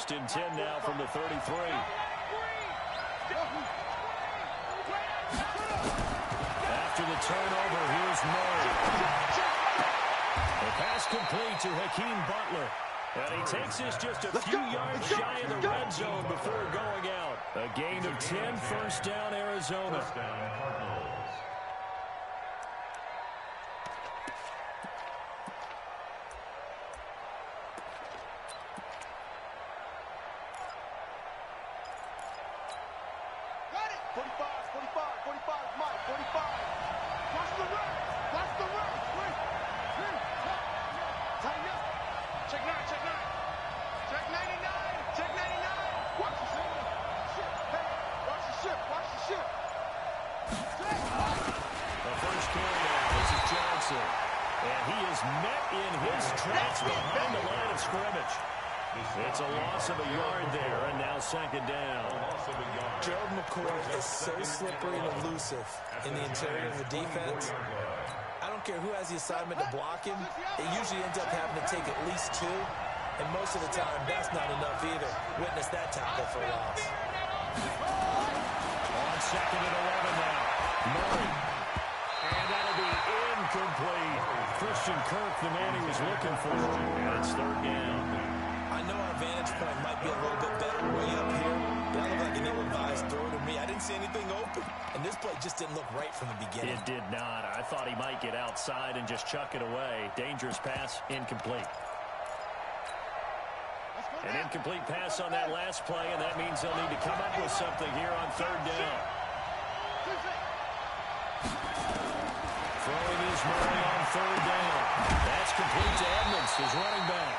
First and 10 now from the 33. After the turnover, here's Murray. The pass complete to Hakeem Butler. And he takes this just a few yards shy of the red zone before going out. A gain of 10, first down, Arizona. And he is met in his tracks behind the line of scrimmage. It's a loss of a yard there, and now second down. Gerald McCoy is so slippery and elusive in the interior of the defense. I don't care who has the assignment to block him. It usually ends up having to take at least two, and most of the time, that's not enough either. Witness that tackle for loss. On second and 11 now. Murray. And that'll be incomplete. Christian Kirk, the man he was looking for. And it's third down. I know our vantage point might be a little bit better way up here, but I look like an ill-advised throw to me. I didn't see anything open, and this play just didn't look right from the beginning. It did not. I thought he might get outside and just chuck it away. Dangerous pass, incomplete. An incomplete pass on that last play, and that means they'll need to come up with something here on third down. Throwing is Murray on third down. That's complete to Edmonds, his running back.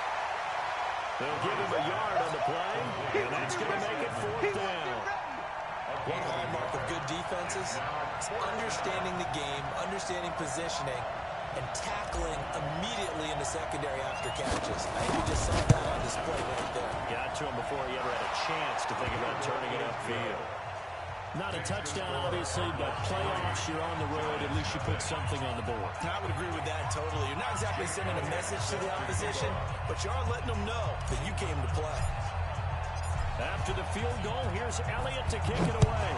They'll give him a yard on the play, and that's going to make it fourth down. One hallmark of good defenses is understanding the game, understanding positioning, and tackling immediately in the secondary after catches. I think we just saw that on display right there. Got to him before he ever had a chance to think about turning it upfield. Not a touchdown, obviously, but playoffs, you're on the road. At least you put something on the board. I would agree with that totally. You're not exactly sending a message to the opposition, but you are letting them know that you came to play. After the field goal, here's Elliott to kick it away.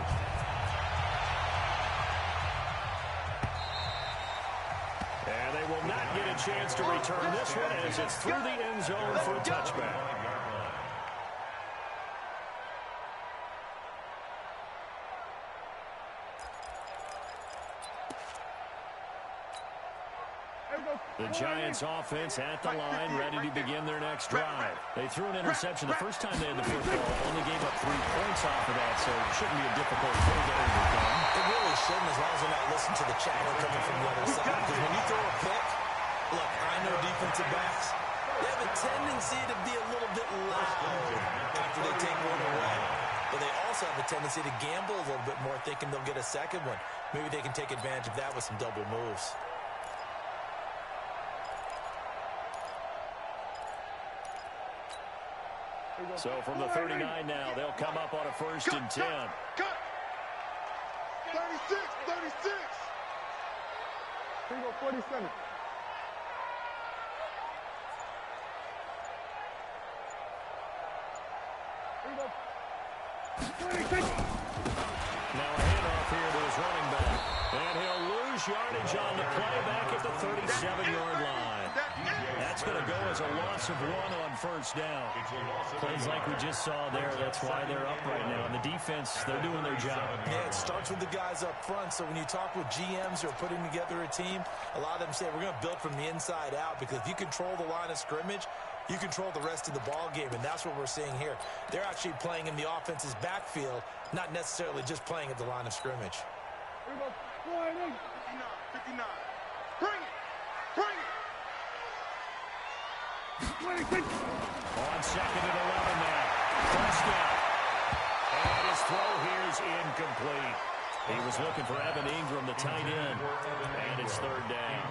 And they will not get a chance to return this one as it's through the end zone for a touchback. The Giants offense at the line, ready to begin their next drive. They threw an interception the first time they had the football, only gave up 3 points off of that, so it shouldn't be a difficult thing to overcome. It really shouldn't, as long as they're not listening to the chatter coming from the other side. Because when you throw a pick, look, I know defensive backs, they have a tendency to be a little bit loud after they take one away. But they also have a tendency to gamble a little bit more, thinking they'll get a second one. Maybe they can take advantage of that with some double moves. So from the 39 now, they'll come up on a first and 10. Cut! 36, 36! Here we go, 47. Here we go. 26! Now a handoff here to his running back. And he'll lose yardage on the play back at the 37-yard line. That's going to go as a loss of 1 on first down. Plays like we just saw there, that's why they're up right now. And the defense, they're doing their job. Yeah, it starts with the guys up front. So when you talk with GMs who are putting together a team, a lot of them say we're going to build from the inside out, because if you control the line of scrimmage, you control the rest of the ball game, and that's what we're seeing here. They're actually playing in the offense's backfield, not necessarily just playing at the line of scrimmage. Here we go. 59, 59. Bring it! Bring it! 26. On second and 11 now. Touchdown. And his throw here is incomplete. He was looking for Evan Ingram, the tight end. And it's third down.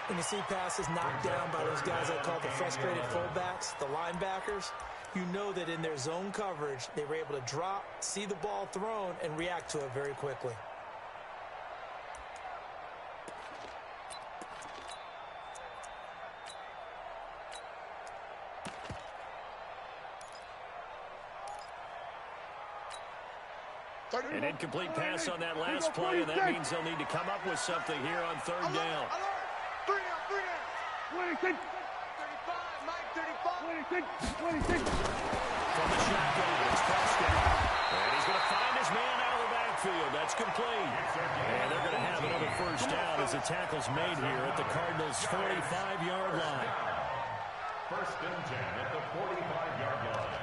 When you see passes knocked down by those guys I call the frustrated fullbacks, the linebackers, you know that in their zone coverage, they were able to drop, see the ball thrown, and react to it very quickly. An incomplete pass on that last play, and that means they'll need to come up with something here on third down. 3 down. 26. 35, Mike, 35. 26. From the shotgun, it's Prescott. And he's going to find his man out of the backfield. That's complete. And they're going to have another first down as the tackle's made here at the Cardinals' 45-yard line. First and 10 at the 45-yard line.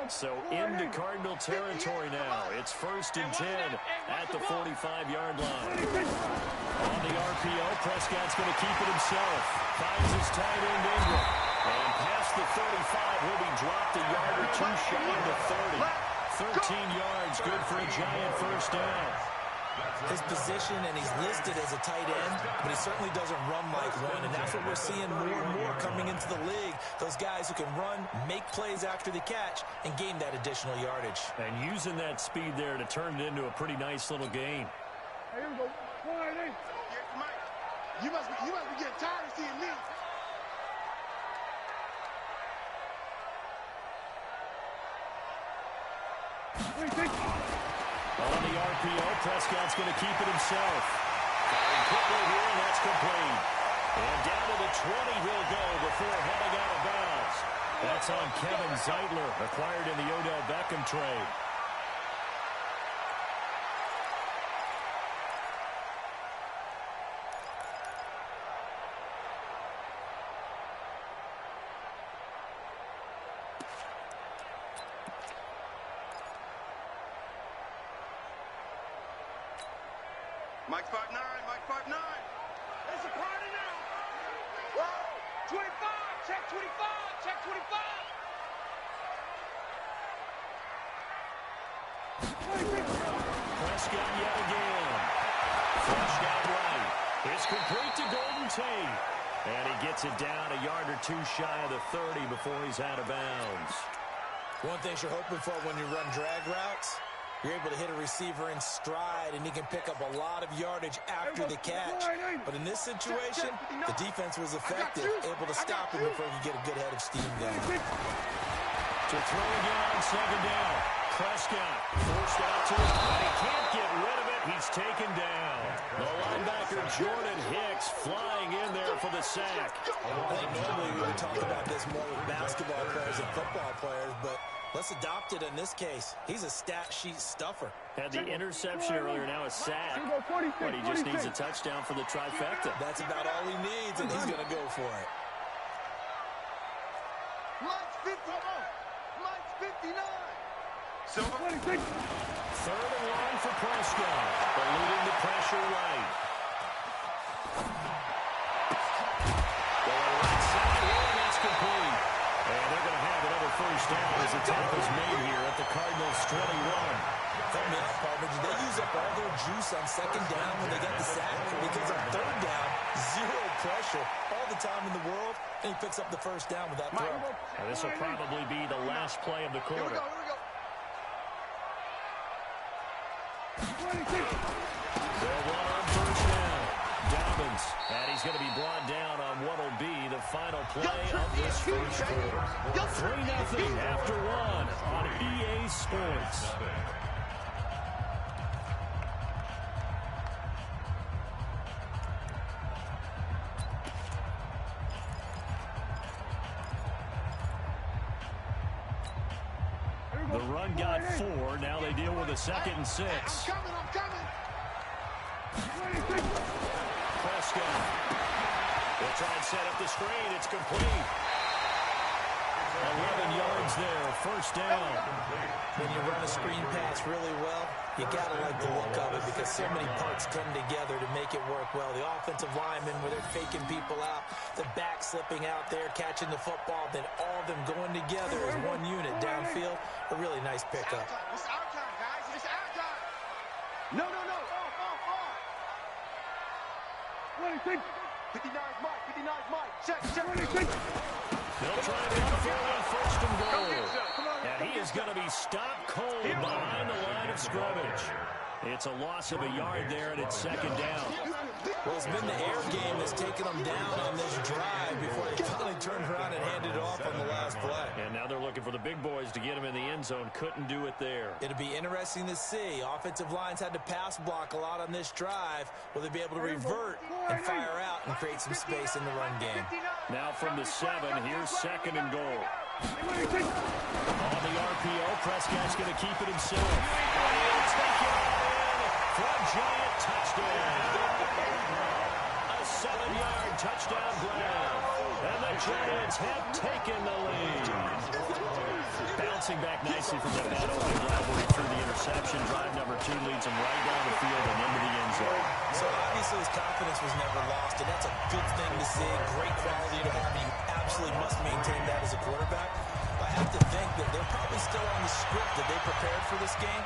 So into Cardinal territory now. It's first and 10 at the 45-yard line. On the RPO, Prescott's going to keep it himself. Finds his tight end Ingram. And past the 35, will be dropped a yard or two shy of the 30. 13 yards, good for a giant first down. His position, and he's listed as a tight end, but he certainly doesn't run like one, and that's what we're seeing more and more coming into the league. Those guys who can run, make plays after the catch, and gain that additional yardage. And using that speed there to turn it into a pretty nice little game. Hey, here we go. Mike, you must be getting tired of seeing me. On the RPO, Prescott's going to keep it himself. Firing quickly here, and that's complete. And down to the 20 he'll go before heading out of bounds. That's on Kevin Zeitler, acquired in the Odell Beckham trade. Mike 5'9", Mike 5'9". It's a party now. Whoa, 25, check 25, check 25. Prescott yet again. Flushed out right. It's complete to Golden Tate. And he gets it down a yard or two shy of the 30 before he's out of bounds. One thing you're hoping for when you run drag routes, you're able to hit a receiver in stride, and he can pick up a lot of yardage after the catch. But in this situation, the defense was effective, able to stop him before he could get a good head of steam going. To throw again on second down. Prescott forced out to it, but he can't get rid of it. He's taken down. The linebacker Jordan Hicks flying in there for the sack. I think normally we would talk about this more with basketball players and football players, but let's adopt it in this case. He's a stat sheet stuffer. Had the interception earlier, now a sack. But he just needs a touchdown for the trifecta. That's about all he needs, and he's going to go for it. Mike's 50. Mike's 59. Third and long for Prescott, eluding the pressure right. Going right side here, and that's complete. And they're going to have another first down as the tackle's made here at the Cardinals' 21. Help me out, partner. Did they use up all their juice on second down when they got the sack? Because on third down, zero pressure, all the time in the world, and he picks up the first down with that throw. Now, this will probably be the last play of the quarter. They'll run on first down. Dobbins, and he's going to be brought down on what will be the final play of this first quarter. 3-0 after one on EA Sports. The run got 4. Now they deal with a 2nd and 6. I'm coming. Prescott. They'll try and set up the screen. It's complete. 11 yards there. First down. When you run a screen pass really well, you got to like the look of it because so many parts come together to make it work well. The offensive linemen, where they're faking people out, the back slipping out there, catching the football, then all of them going together as one unit downfield. A really nice pickup. It's our time, guys. It's our time. No. 59's Mike. Check. They'll try and run for it on first and goal. And he is going to be stopped cold behind the line of scrimmage. It's a loss of a yard there, and it's second down. Well, it's been the air game that's taken them down on this drive before they finally turned around and handed it off on the last play. And now they're looking for the big boys to get him in the end zone. Couldn't do it there. It'll be interesting to see. Offensive lines had to pass block a lot on this drive. Will they be able to revert and fire out and create some space in the run game? Now from the 7, here's second and goal. On the RPO, Prescott's going to keep it himself. And he'll take it all in for a giant touchdown. A 7-yard touchdown grab. And the Giants have taken the lead. Bouncing back nicely from that bad opening drive where he threw the interception. Drive number 2 leads him right down the field and into the end zone. So obviously his confidence was never lost, and that's a good thing to see. Great quality to have. You absolutely must maintain that as a quarterback. I have to think that they're probably still on the script that they prepared for this game.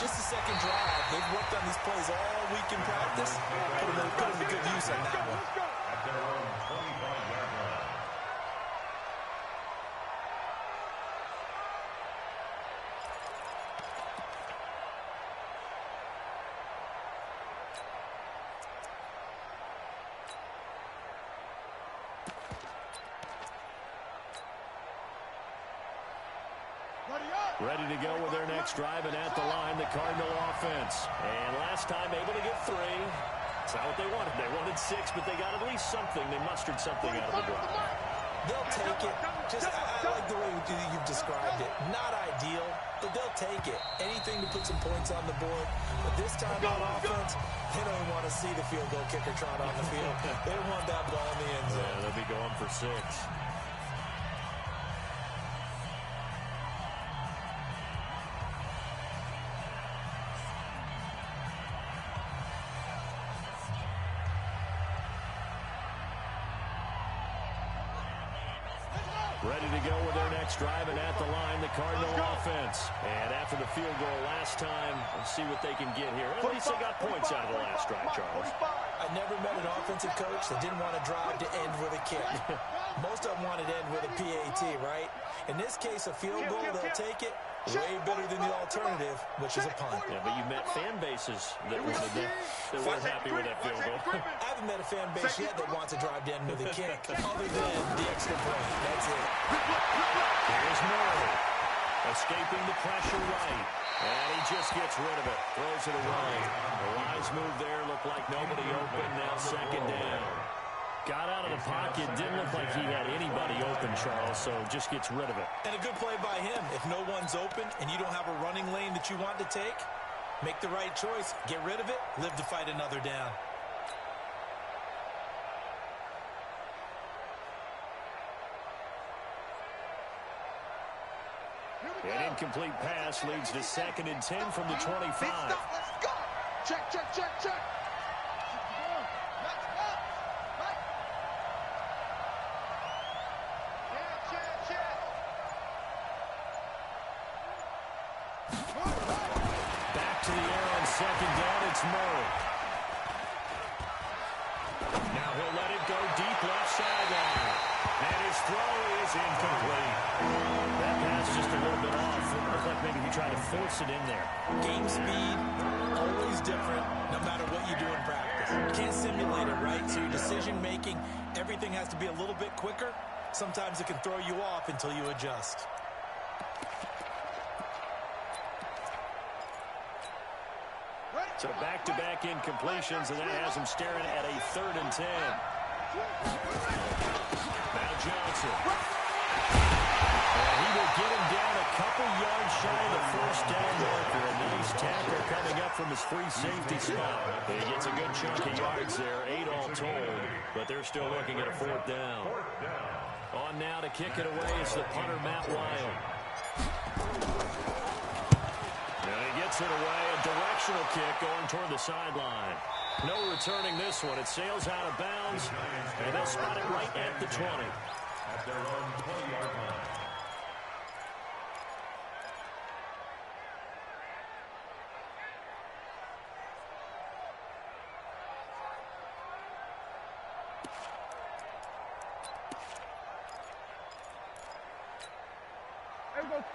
Just the second drive. They've worked on these plays all week in practice. Put them to good use on that one. At their own 25-yard line. Ready to go with their next drive, and at the line, the Cardinal offense. And last time able to get 3. It's not what they wanted. They wanted 6, but they got at least something. They mustered something out of the drive. They'll take it. I like the way you've described it. Not ideal, but they'll take it. Anything to put some points on the board. But this time on offense, they don't even want to see the field goal kicker trot on the field. They don't want that ball in the end zone. Yeah, they'll be going for 6. Ready to go with their next drive, and at the line, the Cardinal offense. And after the field goal last time, let's see what they can get here. At least they got points out of the last drive, Charles. I never met an offensive coach that didn't want to drive to end with a kick. Most of them wanted to end with a PAT, right? In this case, a field goal, they'll take it. Way better than the alternative, which is a punt. Yeah, but you met fan bases that weren't happy with that field goal. I haven't met a fan base yet that wants to drive to end with a kick, other than the extra point. That's it. Here's Murray, escaping the pressure right. And he just gets rid of it. Throws it away. The wise move there. Looked like nobody open. Now second down. Got out of the pocket. Didn't look like he had anybody open, Charles, so just gets rid of it. And a good play by him. If no one's open and you don't have a running lane that you want to take, make the right choice. Get rid of it. Live to fight another down. An incomplete pass leads to 2nd and 10 from the 25. Let's go. Check, check, check, check. Back to the air on second down. It's Murray. Now he'll let it go deep left sideline. And his throw is incomplete. That pass just a little bit off. It looked like maybe he tried to force it in there. Game speed, always different, no matter what you do in practice. You can't simulate it, right? So your decision-making, everything has to be a little bit quicker. Sometimes it can throw you off until you adjust. So back-to-back incompletions, and that has him staring at a 3rd and 10. Now Johnson. And he will get him down a couple yards shy of the first down marker. A nice tackle coming up from his free safety spot. He gets a good chunk of yards there, 8 all told, but they're still looking at a 4th down. On now to kick it away is the punter, Matt Wild. And he gets it away, a directional kick going toward the sideline. No returning this one. It sails out of bounds, and they'll spot it right at the 20. At their own 20-yard line.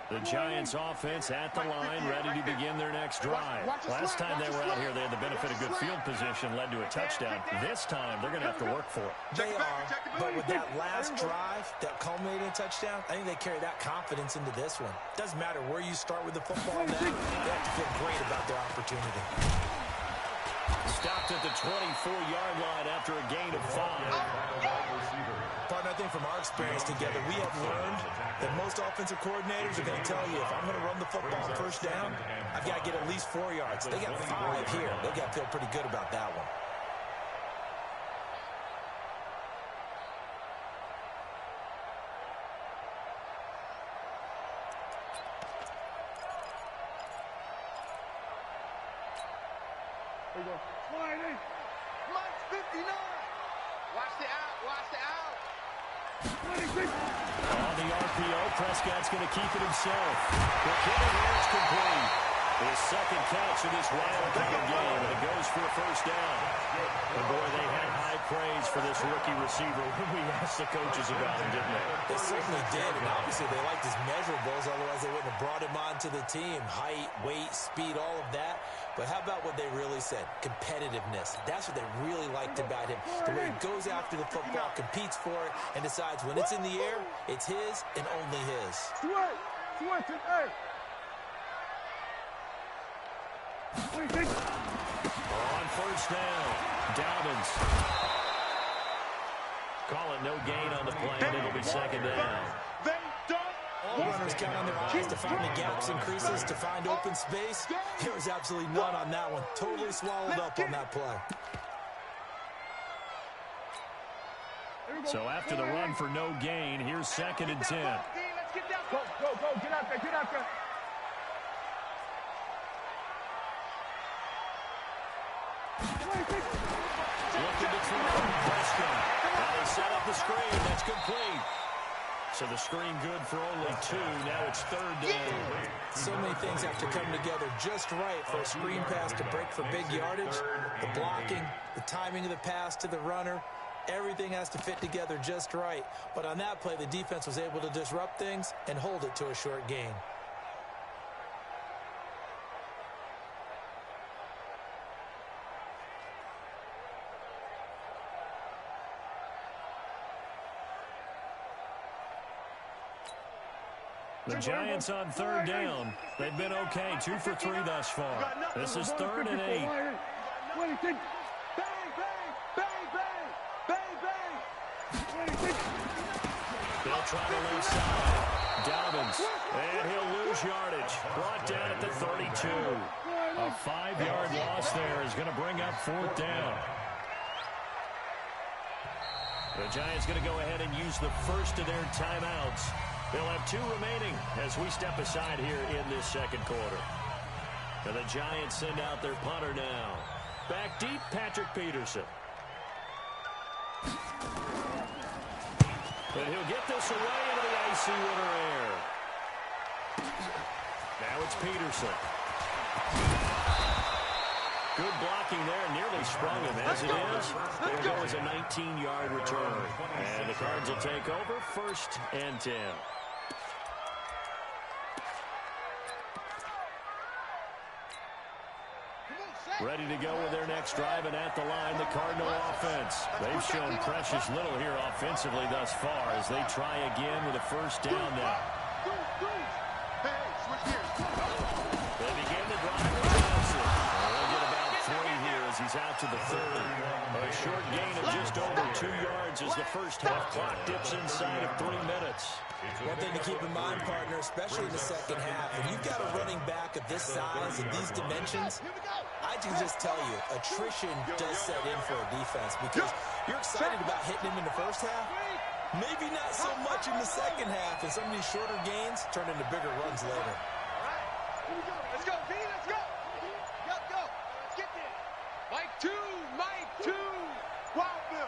The Giants offense at the line, ready to begin their next drive. Last time they were out here, they had the benefit of good field position, led to a touchdown. This time, they're going to have to work for it. They are, but with that last drive, that culminating touchdown, I think they carry that confidence into this one. Doesn't matter where you start with the football now, they have to feel great about their opportunity. Stopped at the 24-yard line after a gain of 5. Partner, I think from our experience together, we have learned that most offensive coordinators are going to tell you, if I'm going to run the football first down, I've got to get at least 4 yards. They got 5 here. They got to feel pretty good about that one. Mike's 59. Watch the out. Watch the out. On the RPO, Prescott's going to keep it himself. The kick here is complete. His second catch of this wild card game, and it goes for a first down. And boy, they had high praise for this rookie receiver when we asked the coaches about him, didn't they? They certainly did, and obviously they liked his measurables, otherwise they wouldn't have brought him onto the team. Height, weight, speed, all of that. But how about what they really said? Competitiveness. That's what they really liked about him. The way he goes after the football, competes for it, and decides when it's in the air, it's his and only his. On first down, Dobbins. Call it no gain on the play, and it'll be second down. All runners count on their eyes to find the gaps and creases, to find open space. There was absolutely none on that one. Totally swallowed up on that play. So after the run for no gain, here's second and 10. Go, get out there, get out there. Looking to throw. Prescott. Now they set up the screen. That's complete. So the screen good for only 2. Now it's third down. So many things have to come together just right for a screen pass to break for big yardage. The blocking, the timing of the pass to the runner, everything has to fit together just right. But on that play, the defense was able to disrupt things and hold it to a short gain. The Giants on third down. They've been okay, 2 for 3 thus far. This is third and 8. Bang, bang, bang, bang, bang. They'll try the left side. Dobbins, and he'll lose yardage. Brought down at the 32. A 5-yard loss there is going to bring up fourth down. The Giants going to go ahead and use the first of their timeouts. They'll have 2 remaining as we step aside here in this second quarter. And the Giants send out their punter now. Back deep, Patrick Peterson. And he'll get this away into the icy winter air. Now it's Peterson. Good blocking there, nearly sprung him as it is. There goes a 19-yard return. And the Cards will take over, first and 10. Ready to go with their next drive, and at the line, the Cardinal offense. They've shown precious little here offensively thus far as they try again with a first down now. They begin the drive with Johnson. They'll get about 3 here as he's out to the 30. A short gain of just over 2 yards as the first half clock dips inside of 3 minutes. One thing to keep in mind, partner, especially in the second half, when you've got a running back of this size and these dimensions, I can just tell you, attrition does set in for a defense because you're excited about hitting him in the first half. Maybe not so much in the second half, and some of these shorter gains turn into bigger runs later. Let's go, V, let's go. Go. Let's get there. Mike 2. Wild Bill.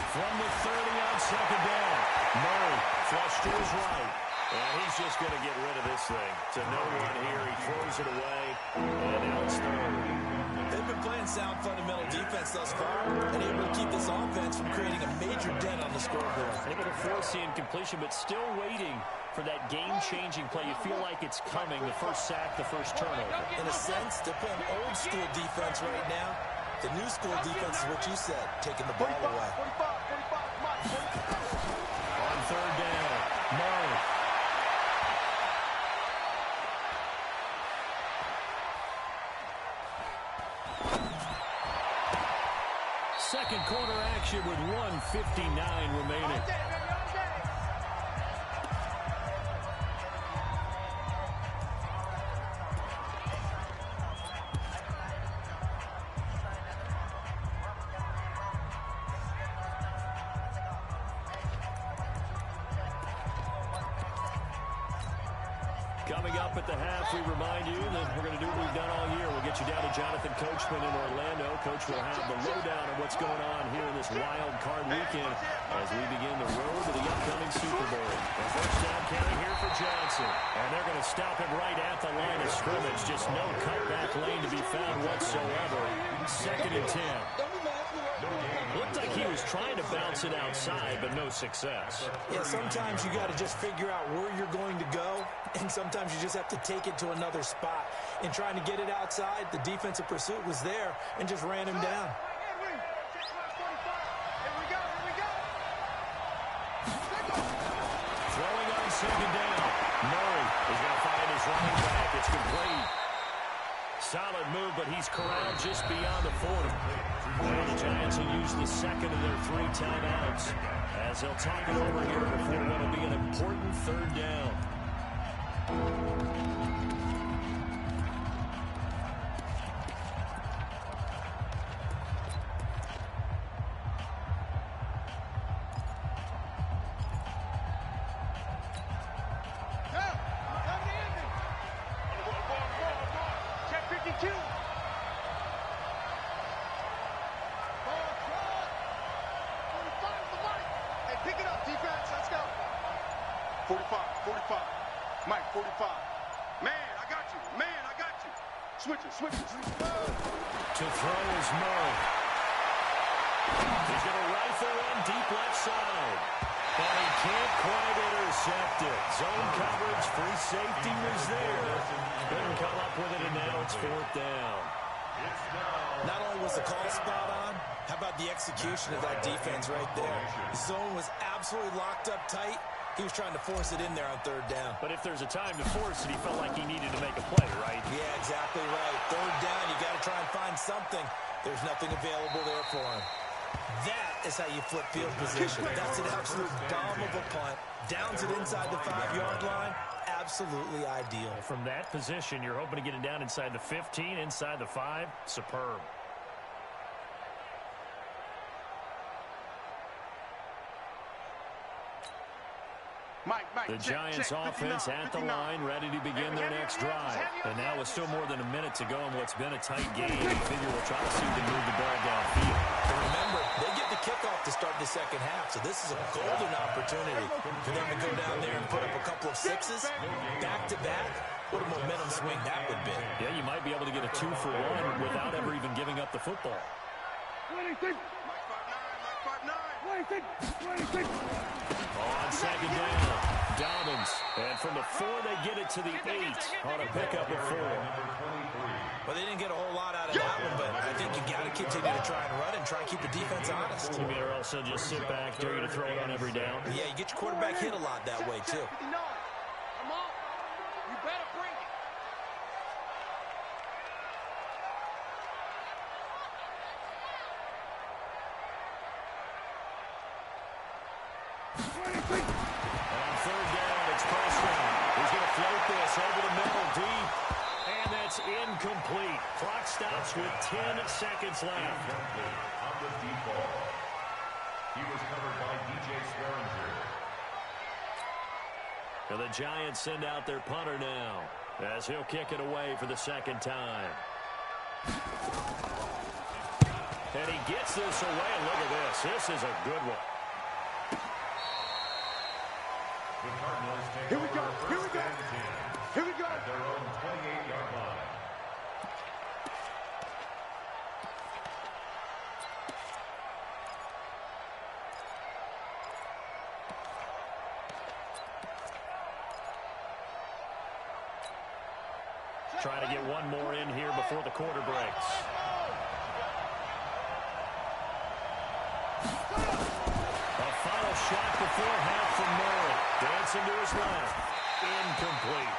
From the 30 on second down. Murray flush to his right. And he's just going to get rid of this thing. To no one here. He throws it away. And now it's third. They've been playing sound fundamental defense defense thus far and able to keep this offense from creating a major dent on the scoreboard. Able to force the incompletion, but still waiting for that game-changing play. You feel like it's coming, the first sack, the first turnover. In a sense, they're playing old-school defense right now. The new school defense is what you said, taking the ball away. On third down, Murray. Second quarter action with 1:59 remaining. Coming up at the half, we remind you that we're going to do what we've done all year. We'll get you down to Jonathan Coachman in Orlando. Coach will have the lowdown on what's going on here in this wild card weekend as we begin the road to the upcoming Super Bowl. The first down carry here for Johnson. And they're going to stop him right at the line of scrimmage. Just no cutback lane to be found whatsoever. Second and 10. Looked like he was trying to bounce it outside, but no success. Yeah, sometimes you got to just figure out where you're going to go, and sometimes you just have to take it to another spot. In trying to get it outside, the defensive pursuit was there and just ran him down. Throwing on second down. Murray is going to find his running back. It's complete. Solid move, but he's corralled just beyond the 40. Well, the Giants will use the second of their 3 timeouts as they'll talk it over here before what will be an important third down. Switch it. To throw is Murray. He's going to rifle one deep left side. But he can't quite intercept it. Zone coverage, free safety was there. Couldn't come up with it, and now it's fourth down. Not only was the call spot on, how about the execution of that defense right there? The zone was absolutely locked up tight. He was trying to force it in there on third down. But if there's a time to force it, he felt like he needed to make a play, right? Yeah, exactly right. Third down, you got to try and find something. There's nothing available there for him. That is how you flip field position. That's an absolute bomb of a punt. Downs it inside the 5-yard line. Absolutely ideal. From that position, you're hoping to get it down inside the 15, inside the 5. Superb. The Giants offense at the line, ready to begin their next drive. And now with still more than a minute to go in what's been a tight game, you figure we'll try to see them move the ball downfield. And remember, they get the kickoff to start the second half, so this is a golden opportunity for them to go down there and put up a couple of sixes, back-to-back. What a momentum swing that would be. Yeah, you might be able to get a 2-for-1 without ever even giving up the football. On second down, Dobbins. And from the 4, they get it to the 8 on a pickup of 4. Well, they didn't get a whole lot out of that one, but I think you got to continue to try and run and try and keep the defense honest. You mean, or else they'll just sit back, dare you to throw it on every down? Yeah, you get your quarterback hit a lot that way, too. Come on. You better bring it. On third down, it's Preston. He's going to float this over the middle deep. And that's incomplete. Clock stops with 10 seconds left. On the deep ball. He was covered by DJ Swearinger. And the Giants send out their punter now as he'll kick it away for the second time. And he gets this away. Look at this. This is a good one. The Cardinals take Here we go. Here we go. Here we go. At their own 28-yard line. Trying to get one more in here before the quarter breaks. A final shot before half from Murray. Dancing to his left. Incomplete.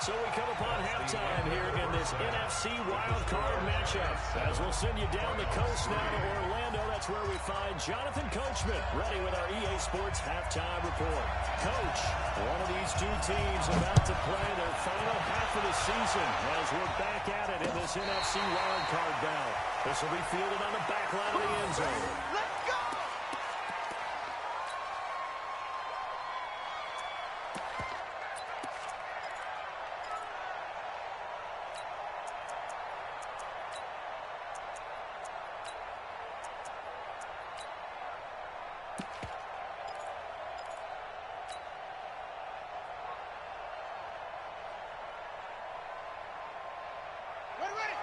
So we come upon halftime here in this NFC wildcard matchup. As we'll send you down the coast now to Orlando, that's where we find Jonathan Coachman ready with our EA Sports halftime report. Coach, one of these two teams about to play their final half of the season as we're back at it in this NFC wildcard bout. This will be fielded on the back line of the end zone. Let's go!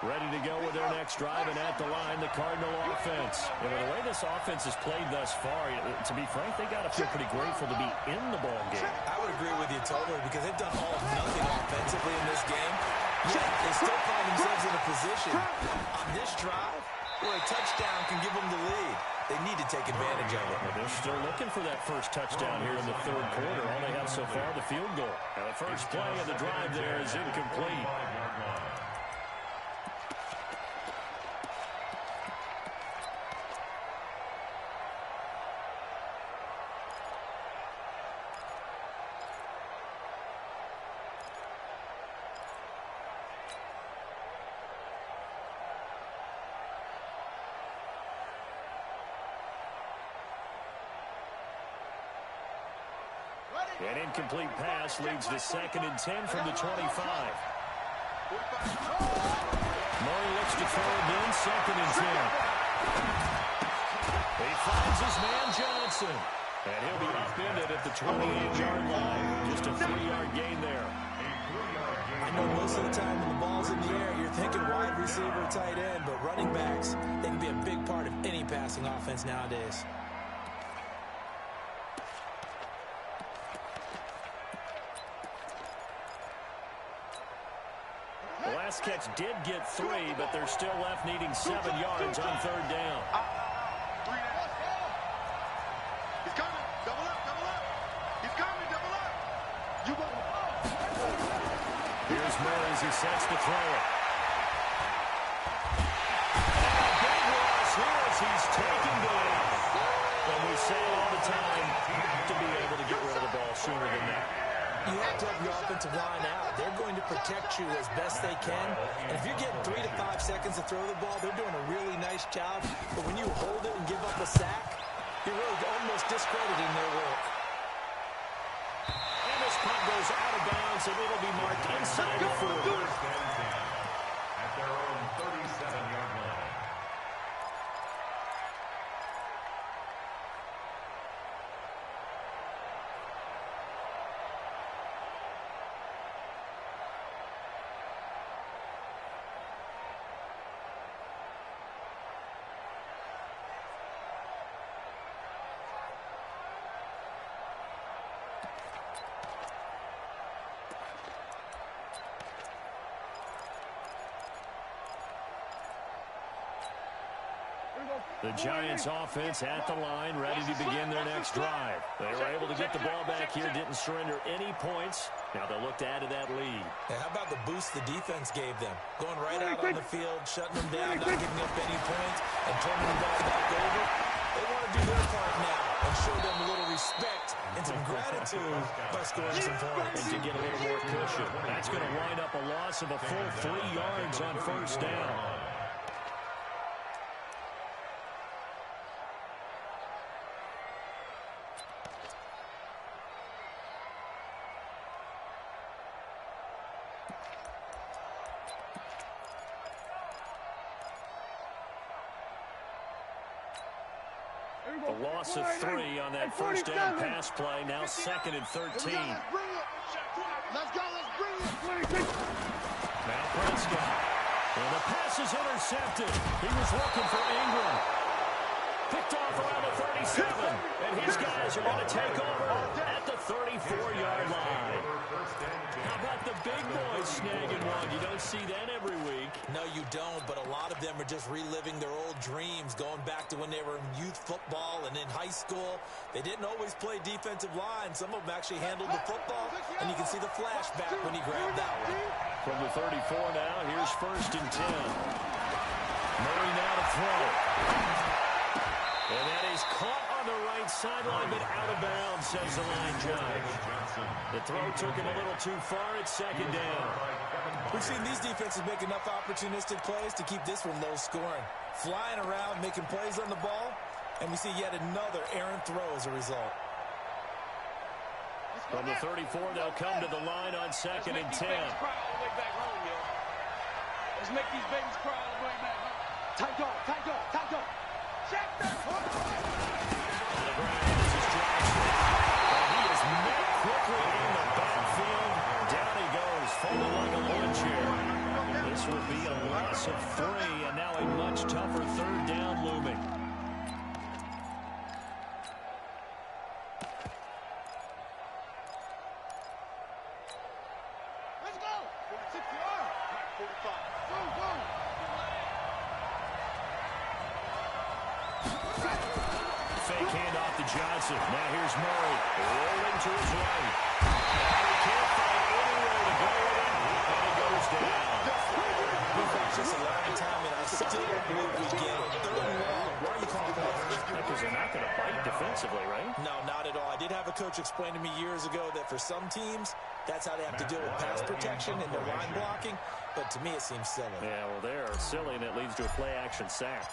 Ready to go with their next drive, and at the line, the Cardinal offense. And with the way this offense has played thus far, to be frank, they got to feel pretty grateful to be in the ball game. I would agree with you totally because they've done all of nothing offensively in this game. Yet they still find themselves in a position on this drive where a touchdown can give them the lead. They need to take advantage of it. Well, they're still looking for that first touchdown here in the third quarter. All they have so far, the field goal. Now, the first play of the drive there is incomplete. An incomplete pass leads to 2nd and 10 from the 25. Murray looks to throw again, 2nd and 10. He finds his man Johnson. And he'll be upended at the 28-yard line. Just a 3-yard gain there. I know most of the time when the ball's in the air, you're thinking wide receiver, tight end, but running backs, they can be a big part of any passing offense nowadays. The last catch did get 3, but they're still left needing 7 yards on 3rd down. He's coming. Double up, double up. He's coming, double up. You won't. Here's Murray as he sets to throw it. And a big loss here as he's taken down. And we say it all the time, you have to be able to get rid of the ball sooner than that. You have to have your offensive line out. They're going to protect you as best they can. And if you're getting 3 to 5 seconds to throw the ball, they're doing a really nice job. But when you hold it and give up a sack, you're really almost discrediting their work. And this punt goes out of bounds, and it'll be marked inside the 40. At their own 37-yard line. The Giants offense at the line, ready to begin their next drive. They were able to get the ball back here, didn't surrender any points. Now they'll look to add to that lead. Hey, how about the boost the defense gave them? Going right out on the field, shutting them down, not giving up any points, and turning the ball back over. They want to do their part now and show them a little respect and some gratitude by scoring some points. And to get a little more cushion. That's going to wind up a loss of a full 3 yards on 1st down. A loss of 3 on that 1st down pass play. Now 2nd and 13. Let's go, let's bring it. Now Prescott. And the pass is intercepted. He was looking for Ingram. Picked off around the 37. And his guys are going to take over at the 34-yard line. How about the big boys snagging one? You don't see that every week. No, you don't, but a lot of them are just reliving their old dreams, going back to when they were in youth football and in high school. They didn't always play defensive line. Some of them actually handled the football, and you can see the flashback when he grabbed that one. From the 34 now, here's 1st and 10. Murray now to throw. And that is caught on the right sideline, but out of bounds, says the line judge. The throw took him a little too far. It's 2nd down. We've seen these defenses make enough opportunistic plays to keep this one low scoring. Flying around, making plays on the ball, and we see yet another errant throw as a result. From the 34, they'll come to the line on 2nd and 10. Let's make these babies cry all the way back home. Tight dog, tight dog, tight dog. Check that. On the ground, this is Johnson. And he is met quickly in the backfield. Down he goes, folded like a lawn chair. This will be a loss of 3, and now a much tougher 3rd down looming. Let's go. 46 yard. 45. Boom, boom. Fake handoff to Johnson. Now here's Murray. Rolling to his right. And he can't find anywhere to go with it. And he goes down. Just a long time, and I still believe we get it. 3rd and long. Why are you calling that? Because they're not going to bite defensively, right? No, not at all. I did have a coach explain to me years ago that for some teams, that's how they have to deal with pass protection and their line blocking. But to me, it seems silly. Yeah, well, they're silly, and it leads to a play-action sack.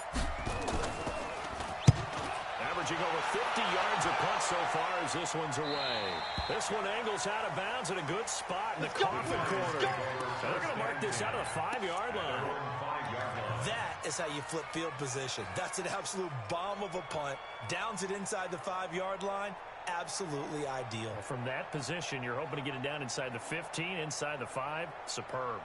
Averaging over 50 yards a punt so far as this one's away. This one angles out of bounds in a good spot in the coffin corner. They're going to mark this out of the 5-yard line. That is how you flip field position. That's an absolute bomb of a punt. Downs it inside the 5-yard line. Absolutely ideal. From that position, you're hoping to get it down inside the 15, inside the 5. Superb.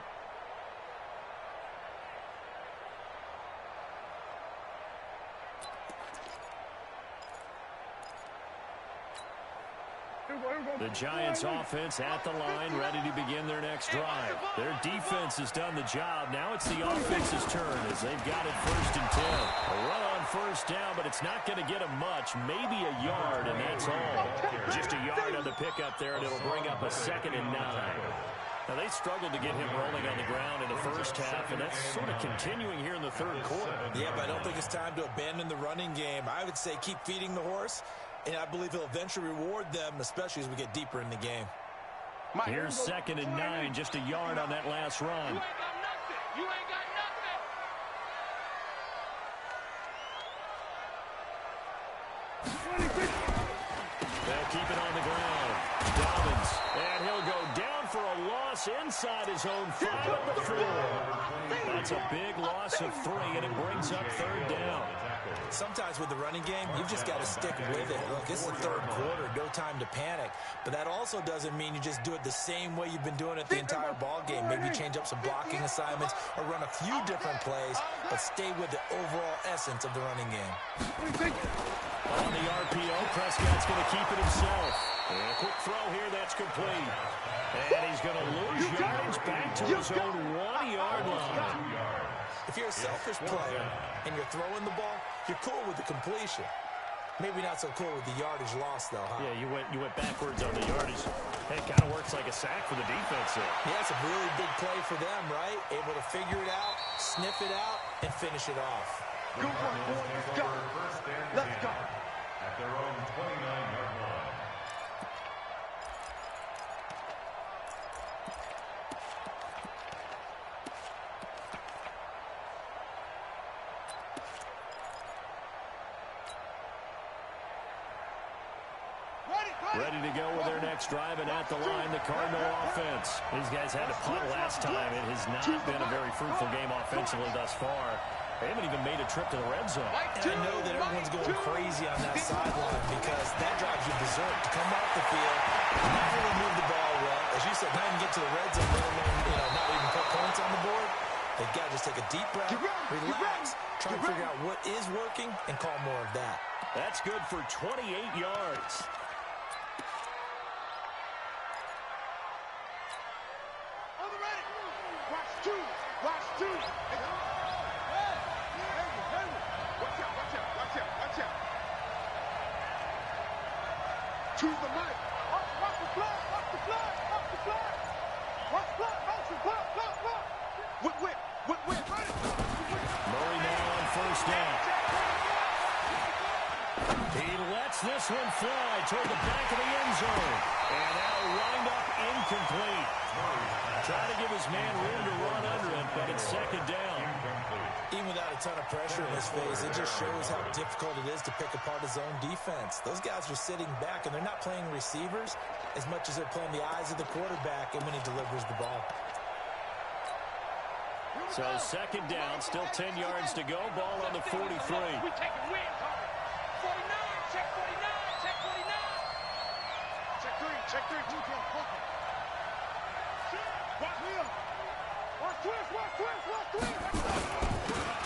The Giants offense at the line, ready to begin their next drive. Their defense has done the job. Now it's the offense's turn as they've got it 1st and 10. A run on 1st down, but it's not going to get them much. Maybe a yard, and that's all. Just a yard on the pickup there, and it'll bring up a 2nd and 9. Now, they struggled to get him rolling on the ground in the 1st half, and that's sort of continuing here in the 3rd quarter. Yeah, but I don't think it's time to abandon the running game. I would say keep feeding the horse, and I believe he'll eventually reward them, especially as we get deeper in the game. Here's 2nd and 9, just a yard on that last run. You ain't got nothing. You ain't got nothing. They'll keep it on the ground. Dobbins, and he'll go down for a loss inside his own 5 at the 4. That's a big loss of 3, and it brings up 3rd down. Sometimes with the running game, you've just got to stick with it. Look, this is the 3rd quarter, no time to panic. But that also doesn't mean you just do it the same way you've been doing it the entire ball game. Maybe change up some blocking assignments or run a few different plays, but stay with the overall essence of the running game. On the RPO, Prescott's going to keep it himself. And a quick throw here, that's complete. And he's going to lose yardage back to his own 1-yard line. If you're a selfish player and you're throwing the ball, you're cool with the completion. Maybe not so cool with the yardage loss, though, huh? Yeah, you went backwards on the yardage. It kind of works like a sack for the defense there. Yeah, it's a really big play for them, right? Able to figure it out, sniff it out, and finish it off. Good work, boy. Let's go. Let's go. At their own 29-yard line. Ready to go with their next drive, and at the line, the Cardinal offense. These guys had to punt last time. It has not been a very fruitful game offensively thus far. They haven't even made a trip to the red zone. And I know that everyone's going crazy on that sideline because that drives you berserk to come off the field, not really move the ball well. As you said, not even get to the red zone, let alone, not even put points on the board. They've got to just take a deep breath, relax, try to figure out what is working, and call more of that. That's good for 28 yards. On the ready. Watch two. Watch two. Hey. Watch out, watch out, watch out, watch out. Choose the mic. Watch the flag, watch the flag, watch the flag. Watch flag, motion, flag. Whip. Murray now on first down. He lets this one fly toward the back of the end zone. And that'll wind up incomplete. Trying to give his man room to run under it, but it's second down. Even without a ton of pressure in his face, it just shows how difficult it is to pick apart his own defense. Those guys are sitting back, and they're not playing receivers as much as they're playing the eyes of the quarterback and when he delivers the ball. So second down, still 10 yards to go. Ball on the 43. We taking wins, homie. 49, check 49, check 49. Check three. Watch him. Watch twist.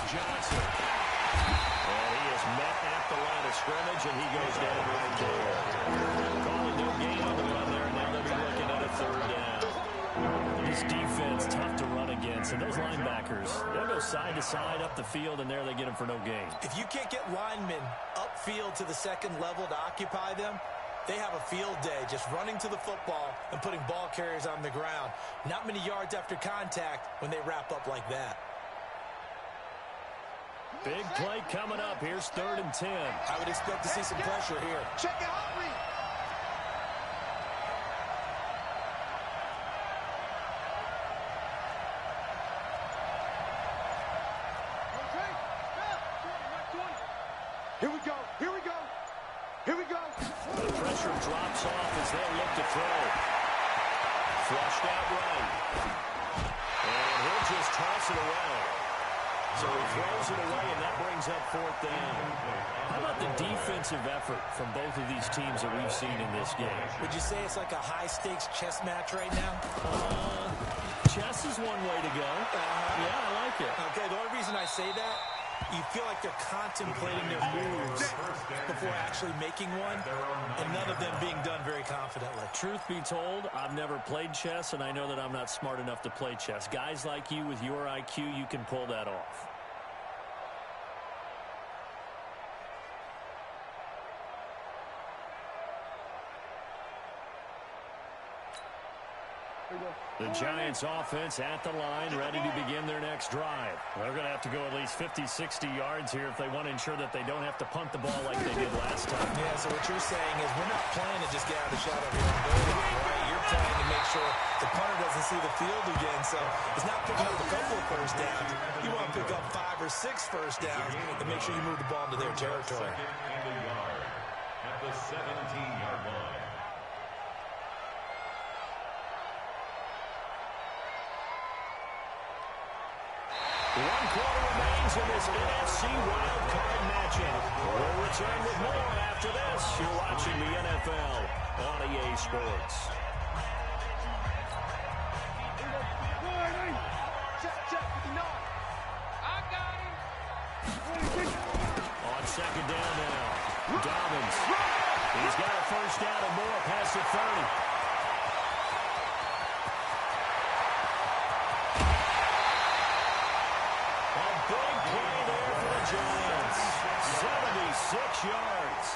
Johnson. And he is met at the line of scrimmage, and he goes down right there. Calling no gain on the run there, and now they'll be looking at a third down. This defense, tough to run against, and those linebackers, they'll go side to side up the field, and there they get them for no gain. If you can't get linemen upfield to the second level to occupy them, they have a field day just running to the football and putting ball carriers on the ground. Not many yards after contact when they wrap up like that. Big play coming up. Here's 3rd and 10. I would expect to see some pressure here. Check it out, Reed. Here we go. The pressure drops off as they'll look to throw. Flushed out right. And he'll just toss it away. So he throws it away, and that brings up 4th down. How about the defensive effort from both of these teams that we've seen in this game? Would you say it's like a high-stakes chess match right now? Chess is one way to go. Yeah, I like it. Okay, the only reason I say that, you feel like they're contemplating their moves before actually making one, and none of them being done very confidently. Truth be told, I've never played chess, and I know that I'm not smart enough to play chess. Guys like you with your IQ, you can pull that off. The Giants offense at the line, ready to begin their next drive. They're going to have to go at least 50, 60 yards here if they want to ensure that they don't have to punt the ball like they did last time. Yeah, so what you're saying is we're not playing to just get out of the shot of your own goal line, right? You're playing to make sure the punter doesn't see the field again. So it's not picking up a couple of first downs. You want to pick up 5 or 6 first downs and make sure you move the ball into their territory. Second and a yard at the 17-yard line. One quarter remains in this NFC wildcard matchup. We'll return with more after this. You're watching the NFL on EA Sports. Check 59. I got him. On second down now, Dobbins. He's got a first down and more past the 30. Giants, 76 yards.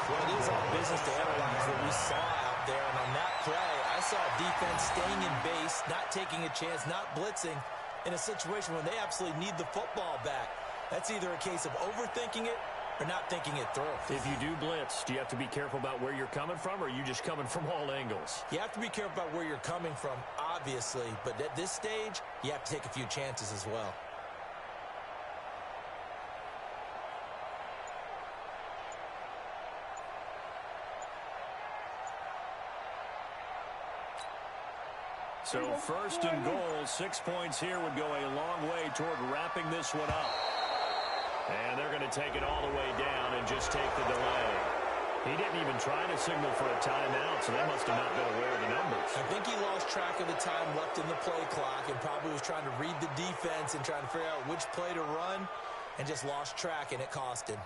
Well, it is our business to analyze what we saw out there. And on that play, I saw a defense staying in base, not taking a chance, not blitzing in a situation where they absolutely need the football back. That's either a case of overthinking it or not thinking it through. If you do blitz, do you have to be careful about where you're coming from, or are you just coming from all angles? You have to be careful about where you're coming from, obviously. But at this stage, you have to take a few chances as well. So first and goal, 6 points here would go a long way toward wrapping this one up. And they're going to take it all the way down and just take the delay. He didn't even try to signal for a timeout, so they must have not been aware of the numbers. I think he lost track of the time left in the play clock and probably was trying to read the defense and trying to figure out which play to run and just lost track, and it cost him.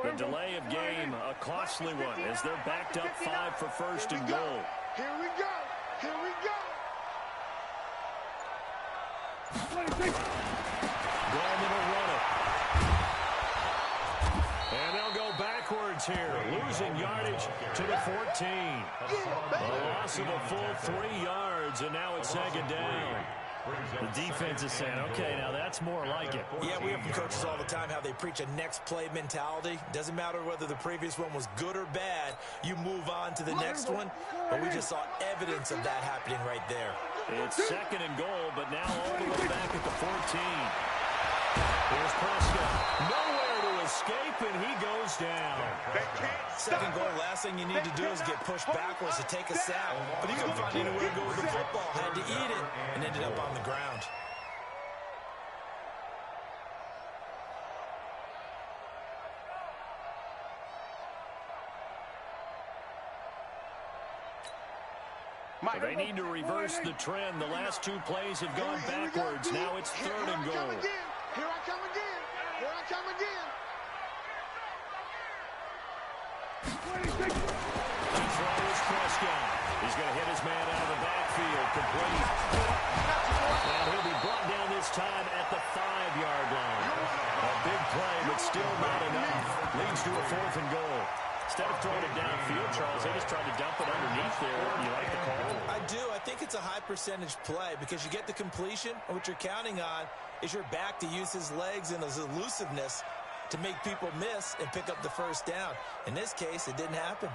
The delay of game, a costly one, as they're backed up 5 for first and goal. Here we go. Here we go. Gorman will run it. And they'll go backwards here, losing yardage to the 14. A loss of a full 3 yards, and now it's second down. The defense is saying, okay, now that's more like it. Yeah, we have from coaches all the time how they preach a next play mentality. Doesn't matter whether the previous one was good or bad. You move on to the next one. But we just saw evidence of that happening right there. It's second and goal, but now all the way back at the 14. Here's Prescott. Nowhere to escape, and he goes down. Second goal, last thing you need to do is get pushed backwards to take a sack. But he couldn't find anywhere to go with the football. Had to eat it and ended up on the ground. They need to reverse the trend. The last 2 plays have gone backwards. Now it's third and goal. Here I come again. Here I come again. The throw is Prescott. He's going to hit his man out of the backfield. Complete. And he'll be brought down this time at the 5-yard line. A big play, but still not enough. Leads to a 4th and goal. Instead of throwing it downfield, Charles, they just tried to dump it underneath there. You like the call? I do. I think it's a high percentage play because you get the completion, and what you're counting on is your back to use his legs and his elusiveness to make people miss and pick up the first down. In this case, it didn't happen.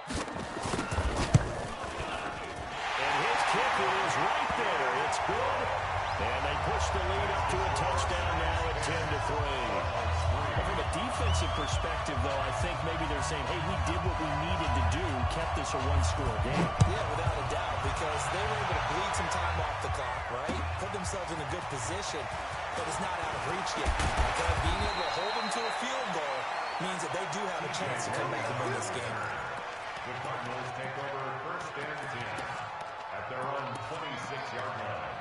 And his kick is right there. It's good. And they push the lead up to a touchdown now at 10-3. From a defensive perspective, though, I think maybe they're saying, hey, we did what we needed to do, kept this a 1-score game. Yeah, without a doubt, because they were able to bleed some time off the clock, right? Put themselves in a good position, but it's not out of reach yet. Okay? Being able to hold them to a field goal means that they do have a chance to come back and win this game. The Cardinals take over first and 10 at their own 26-yard line.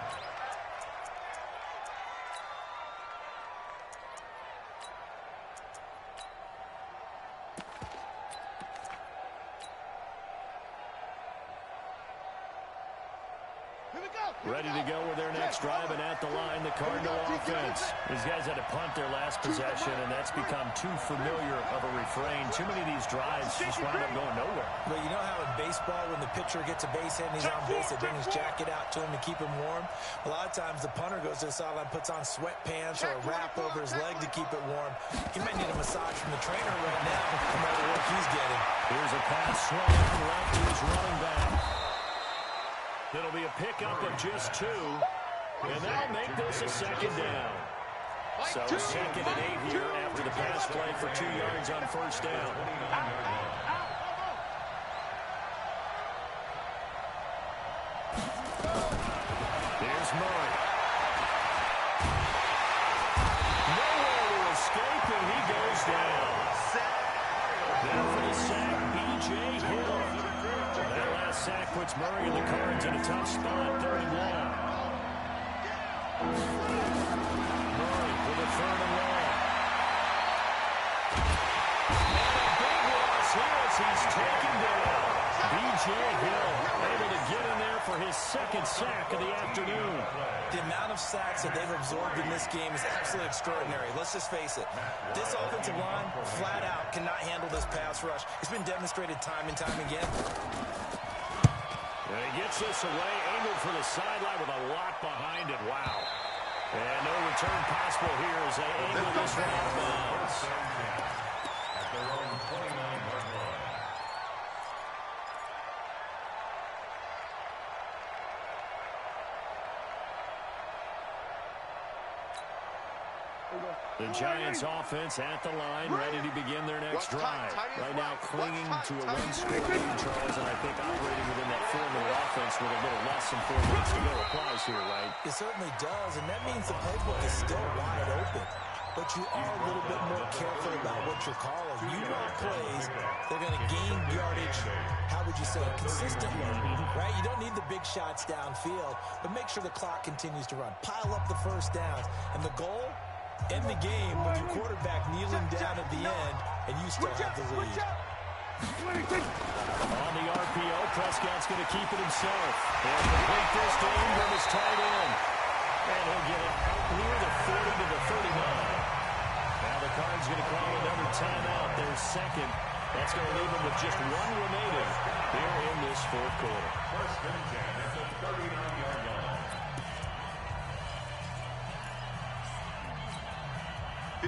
Ready to go with their next drive, and at the line, the Cardinal offense. These guys had to punt their last possession, and that's become too familiar of a refrain. Too many of these drives just wind up going nowhere. Well, you know how in baseball, when the pitcher gets a base hit and he's on base, they bring his jacket out to him to keep him warm? A lot of times, the punter goes to the sideline, puts on sweatpants or a wrap over his leg to keep it warm. He might need a massage from the trainer right now, no matter what he's getting. Here's a pass swung left to his running back. It'll be a pickup of just 2, and that'll make this a second down. So second and 8 here after the pass play for 2 yards on first down. Here's Murray. Nowhere to escape, and he goes down. There for the sack, B.J. Hill. That last sack puts Murray and the Cards in a tough spot, 3rd and long. Murray with a 3rd and long. And a big loss here as he's taken down. B.J. Hill able to get in there for his 2nd sack of the afternoon. The amount of sacks that they've absorbed in this game is absolutely extraordinary. Let's just face it. This offensive line, flat out, cannot handle this pass rush. It's been demonstrated time and time again. And he gets this away, angled for the sideline with a lot behind it. Wow. And no return possible here as they angle this one out of bounds. At their own 29-yard line. The Giants offense at the line, ready to begin their next drive. Right now clinging to a run-scoring lead, Charles, and I think operating within that 4-minute offense with a little less than 4 minutes to go applies here, right? It certainly does, and that means the playbook is still wide open. But you are a little bit more careful about what you're calling. You run plays, they're going to gain yardage, how would you say, consistently, right? You don't need the big shots downfield, but make sure the clock continues to run. Pile up the first downs, and the goal, end the game with your quarterback kneeling down at the end, and you still have the lead. On the RPO, Prescott's going to keep it himself. He'll complete this to Ingram as tight end. And he'll get it out near the 40 to the 39. Now the Cards going to call another timeout, their second. That's going to leave them with just one remaining here in this fourth quarter. First and 10 at the 39-yard line.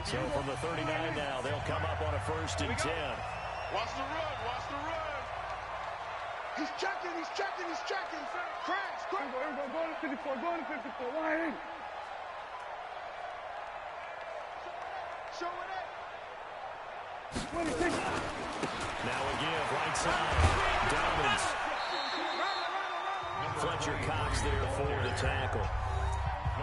So from the 39 now, they'll come up on a first and 10. Watch the run, watch the run. He's checking, he's checking, he's checking. Crash, quick. Go to 54, go to 54. Why in? Show it up. Now again, right side, Dobbins. Fletcher Cox there for the tackle.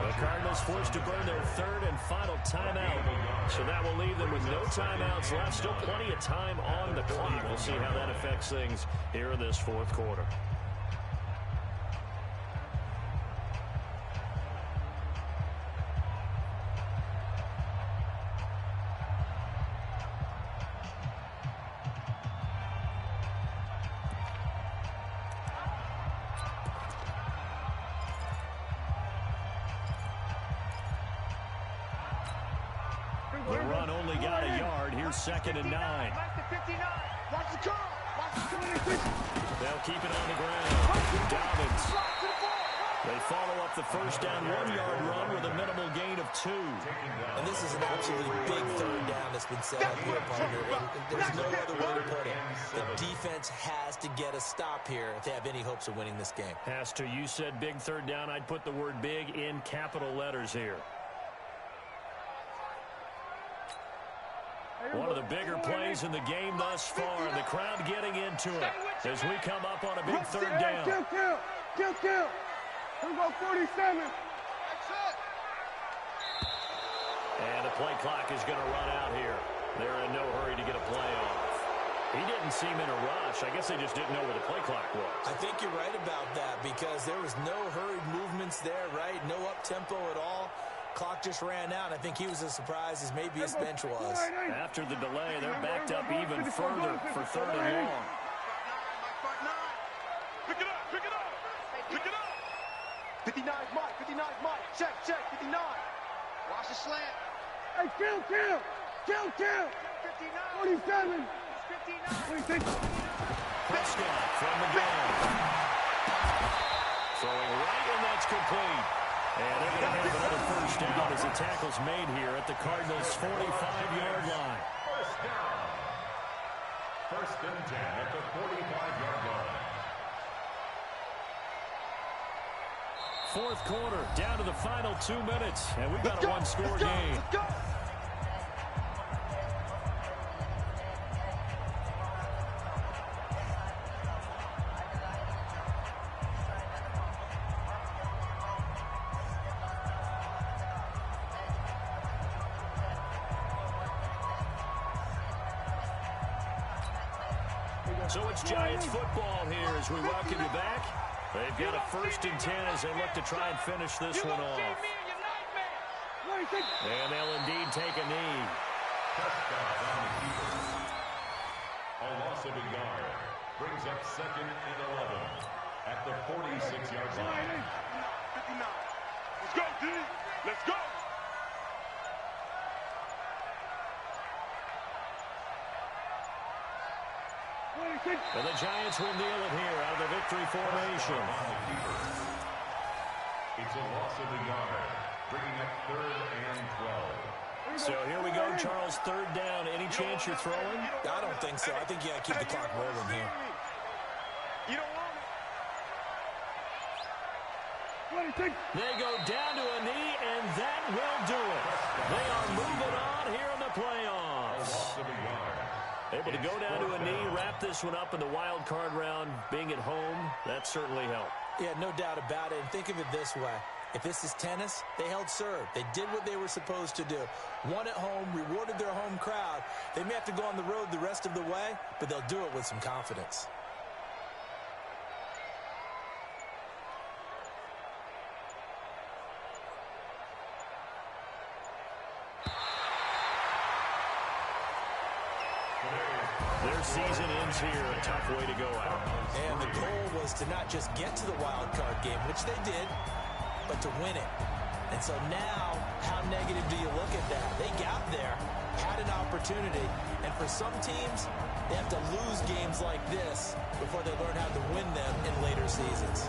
The Cardinals forced to burn their third and final timeout. So that will leave them with no timeouts left. Still plenty of time on the clock. We'll see how that affects things here in this fourth quarter. The run only got a yard. Here's 2nd and 9. Watch the curl. They'll keep it on the ground. Dobbins. They follow up the first down 1-yard run with a minimal gain of 2. And this is an absolutely big third down that's been set up here, partner. And there's no other way to put it. The defense has to get a stop here if they have any hopes of winning this game. Has to. You said big third down. I'd put the word big in capital letters here. One of the bigger plays in the game thus far, and the crowd getting into it as we come up on a big third down. Kill. We'll go 47. And the play clock is going to run out here. They're in no hurry to get a play off. He didn't seem in a rush. I guess they just didn't know where the play clock was. I think you're right about that because there was no hurried movements there, right? No up-tempo at all. Clock just ran out. I think he was as surprised as maybe his bench was. After the delay, they're backed up even further for 3rd and long. Pick it up. 59's Mike. Check. 59. Watch the slant. Hey, kill. 59. 47. 59. Prescott from the gun. Throwing right, and that's complete. And they're going to have another first down as the tackle's made here at the Cardinals' 45-yard line. First down. First and 10 at the 45-yard line. Fourth quarter, down to the final 2 minutes, and we've got a one-score game. Let's go. So it's Giants football here as we welcome you back. They've got a 1st and 10 as they look to try and finish this one off. And they'll indeed take a knee. Prescott on the keeper. A loss of a yard brings up 2nd and 11 at the 46-yard line. 59. Let's go, D. Let's go. And the Giants will kneel it here out of the victory formation. It's a loss of a yard, bringing up 3rd and 12. So here we go, Charles, 3rd down. Any chance you're throwing? I don't think so. I think you got to keep the clock rolling here. You don't want They go down to a knee, and that will do it. They are this one up in the wild card round, being at home, that certainly helped. Yeah, no doubt about it. And think of it this way. If this is tennis, they held serve. They did what they were supposed to do. Won at home, rewarded their home crowd. They may have to go on the road the rest of the way, but they'll do it with some confidence. Their season ends here, a tough way to go out. And the goal was to not just get to the wild card game, which they did, but to win it. And so now, how negative do you look at that? They got there, had an opportunity, and for some teams, they have to lose games like this before they learn how to win them in later seasons.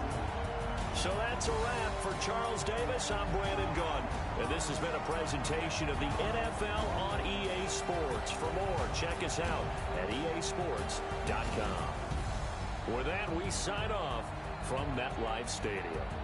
So that's a wrap for Charles Davis. I'm Brandon Gunn. And this has been a presentation of the NFL on EA Sports. For more, check us out at easports.com. With that, we sign off from MetLife Stadium.